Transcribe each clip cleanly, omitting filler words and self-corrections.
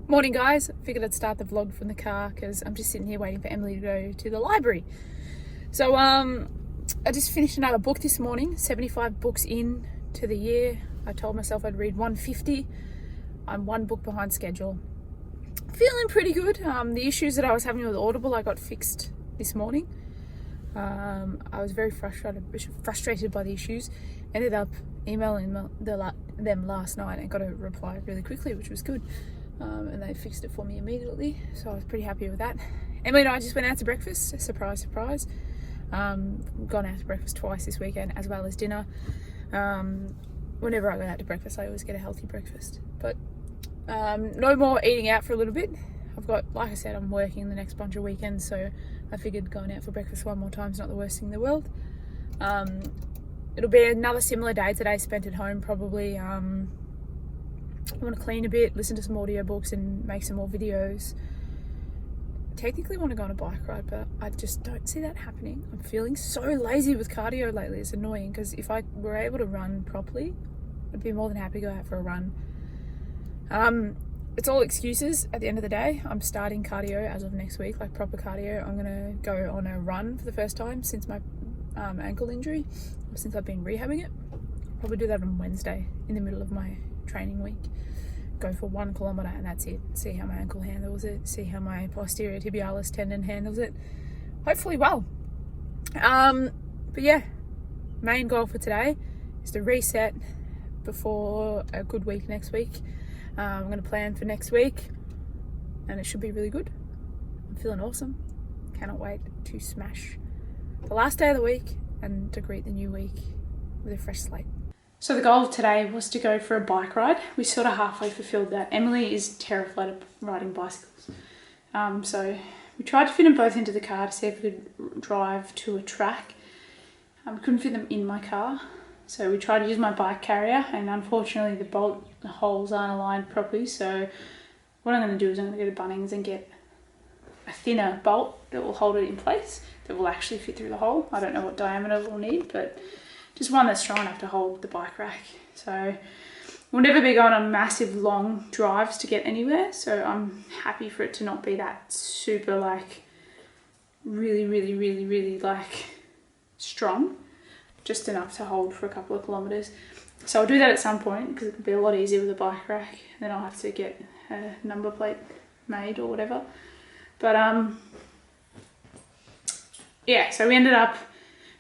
Morning guys, figured I'd start the vlog from the car because I'm just sitting here waiting for Emily to go to the library. So I just finished another book this morning, 75 books in to the year. I told myself I'd read 150. I'm one book behind schedule. Feeling pretty good. The issues that I was having with Audible I got fixed this morning. I was very frustrated by the issues. Ended up emailing them last night and got a reply really quickly, which was good. And they fixed it for me immediately, so I was pretty happy with that. Emily and I just went out to breakfast. Surprise, surprise. We've gone out to breakfast twice this weekend, as well as dinner. Whenever I go out to breakfast, I always get a healthy breakfast. But no more eating out for a little bit. I've got, like I said, I'm working the next bunch of weekends, so I figured going out for breakfast one more time is not the worst thing in the world. It'll be another similar day today spent at home, probably. I want to clean a bit, listen to some audiobooks and make some more videos. Technically want to go on a bike ride, but I just don't see that happening. I'm feeling so lazy with cardio lately. It's annoying because if I were able to run properly, I'd be more than happy to go out for a run. It's all excuses at the end of the day. I'm starting cardio as of next week, like proper cardio. I'm going to go on a run for the first time since my ankle injury, or since I've been rehabbing it. I'll probably do that on Wednesday in the middle of my training week. Go for 1 kilometre and that's it. See how my ankle handles it, see how my posterior tibialis tendon handles it. Hopefully well. But yeah, main goal for today is to reset before a good week next week. I'm going to plan for next week and it should be really good. I'm feeling awesome. Cannot wait to smash the last day of the week and to greet the new week with a fresh slate. So the goal of today was to go for a bike ride. We sort of halfway fulfilled that. Emily is terrified of riding bicycles. So we tried to fit them both into the car to see if we could drive to a track. We couldn't fit them in my car. So we tried to use my bike carrier and unfortunately the holes aren't aligned properly. So what I'm going to do is I'm going to go to Bunnings and get a thinner bolt that will hold it in place, that will actually fit through the hole. I don't know what diameter we'll need, but just one that's strong enough to hold the bike rack. So we'll never be going on massive long drives to get anywhere. So I'm happy for it to not be that super like really like strong, just enough to hold for a couple of kilometers. So I'll do that at some point because it could be a lot easier with a bike rack. Then I'll have to get a number plate made or whatever. But yeah, so we ended up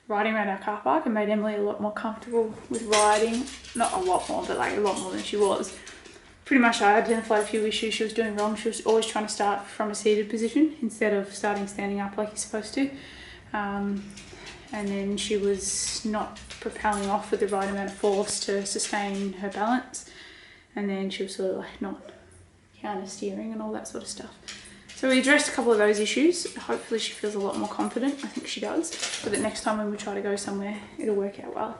riding around our car park and made Emily a lot more comfortable with riding. Not a lot more, but like a lot more than she was. Pretty much I identified a few issues she was doing wrong. She was always trying to start from a seated position instead of starting standing up like you're supposed to. And then she was not propelling off with the right amount of force to sustain her balance. And then she was sort of like not counter steering and all that sort of stuff. So we addressed a couple of those issues. Hopefully she feels a lot more confident. I think she does. But that next time when we try to go somewhere, it'll work out well.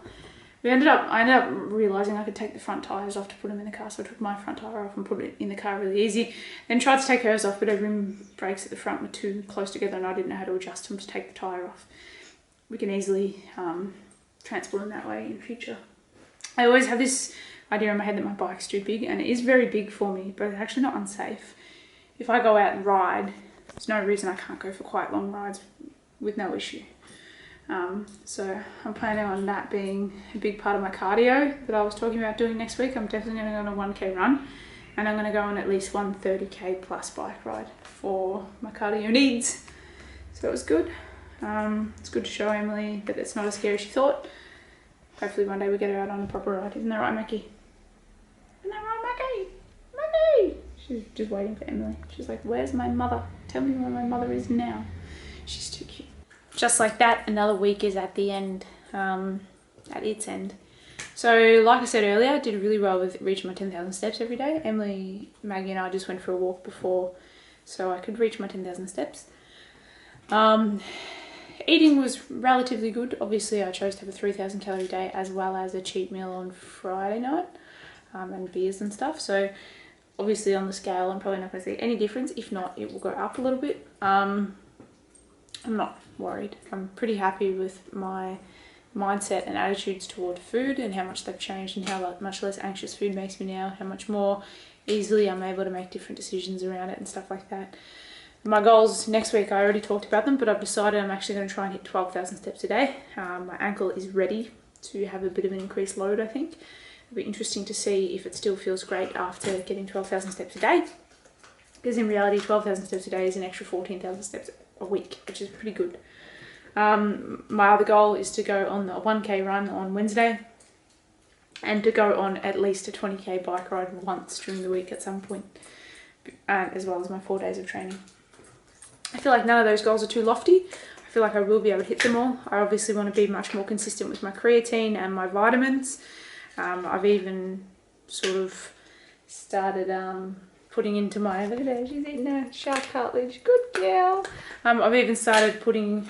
I ended up realising I could take the front tyres off to put them in the car. So I took my front tyre off and put it in the car really easy. Then tried to take hers off, but her rim brakes at the front were too close together and I didn't know how to adjust them to take the tyre off. We can easily transport them that way in future. I always have this idea in my head that my bike's too big, and it is very big for me, but it's actually not unsafe. If I go out and ride, there's no reason I can't go for quite long rides with no issue. So I'm planning on that being a big part of my cardio that I was talking about doing next week. I'm definitely going to go on a 1k run and I'm going to go on at least one 30k plus bike ride for my cardio needs. So it was good. It's good to show Emily that it's not as scary as she thought. Hopefully one day we get her out on a proper ride. Isn't that right, Mackie? Isn't that right, Mackie? Mackie! She's just waiting for Emily. She's like, where's my mother? Tell me where my mother is now. She's too cute. Just like that, another week is at the end, at its end. So like I said earlier, I did really well with reaching my 10,000 steps every day. Emily, Maggie and I just went for a walk before so I could reach my 10,000 steps. Eating was relatively good. Obviously I chose to have a 3,000 calorie day as well as a cheat meal on Friday night and beers and stuff. So obviously on the scale I'm probably not going to see any difference. If not, it will go up a little bit. I'm not worried. I'm pretty happy with my mindset and attitudes toward food and how much they've changed and how much less anxious food makes me now, how much more easily. I'm able to make different decisions around it and stuff like that. My goals next week, I already talked about them, but I've decided I'm actually going to try and hit 12,000 steps a day. My ankle is ready to have a bit of an increased load, I think. It'll be interesting to see if it still feels great after getting 12,000 steps a day. Because in reality, 12,000 steps a day is an extra 14,000 steps a week, which is pretty good. My other goal is to go on a 1k run on Wednesday and to go on at least a 20k bike ride once during the week at some point, as well as my 4 days of training. I feel like none of those goals are too lofty. I feel like I will be able to hit them all. I obviously want to be much more consistent with my creatine and my vitamins. I've even sort of started putting into my, look at her, she's eating a sharp cartilage, good girl. I've even started putting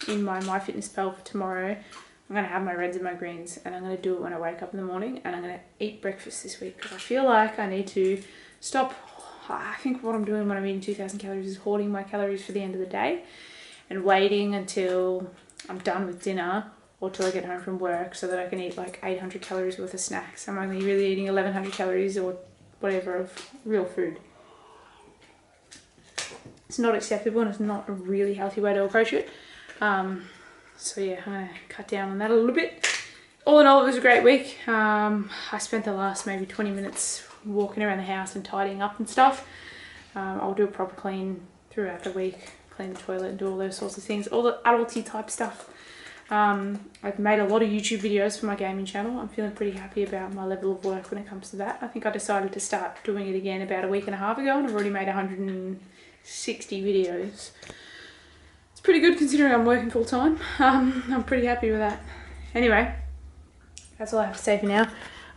in my MyFitnessPal for tomorrow. I'm going to have my reds and my greens, and I'm going to do it when I wake up in the morning, and I'm going to eat breakfast this week because I feel like I need to stop. I think what I'm doing when I'm eating 2,000 calories is hoarding my calories for the end of the day and waiting until I'm done with dinner or till I get home from work so that I can eat like 800 calories worth of snacks. I'm only really eating 1,100 calories or whatever of real food. It's not acceptable and it's not a really healthy way to approach it. So yeah, I'm going to cut down on that a little bit. All in all, it was a great week. I spent the last maybe 20 minutes walking around the house and tidying up and stuff. I'll do a proper clean throughout the week, clean the toilet and do all those sorts of things, all the adulty type stuff. I've made a lot of YouTube videos for my gaming channel. I'm feeling pretty happy about my level of work when it comes to that. I think I decided to start doing it again about a week and a half ago, and I've already made 160 videos. It's pretty good considering I'm working full time. I'm pretty happy with that. Anyway, that's all I have to say for now.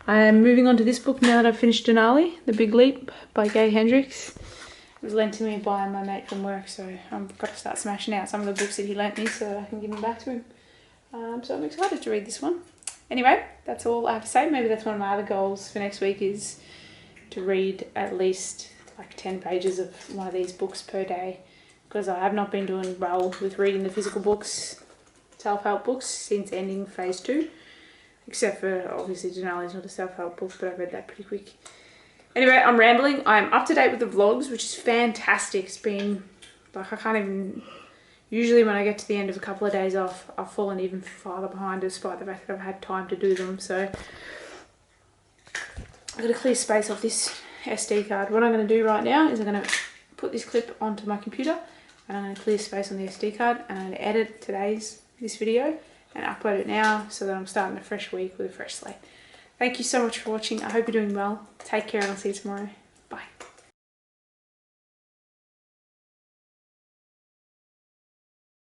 I am moving on to this book now that I've finished Denali, The Big Leap by Gay Hendricks. It was lent to me by my mate from work, so I've got to start smashing out some of the books that he lent me so that I can give them back to him. So I'm excited to read this one. Anyway, that's all I have to say. Maybe that's one of my other goals for next week, is to read at least like 10 pages of one of these books per day, because I have not been doing well with reading the physical books, self-help books, since ending phase 2. Except for, obviously, Denali's not a self-help book, but I read that pretty quick. Anyway, I'm rambling. I'm up to date with the vlogs, which is fantastic. It's been, like, I can't even... Usually when I get to the end of a couple of days off, I've fallen even farther behind despite the fact that I've had time to do them. So I've got to clear space off this SD card. What I'm going to do right now is I'm going to put this clip onto my computer and I'm going to clear space on the SD card, and I'm going to edit this video and upload it now so that I'm starting a fresh week with a fresh slate. Thank you so much for watching. I hope you're doing well. Take care and I'll see you tomorrow.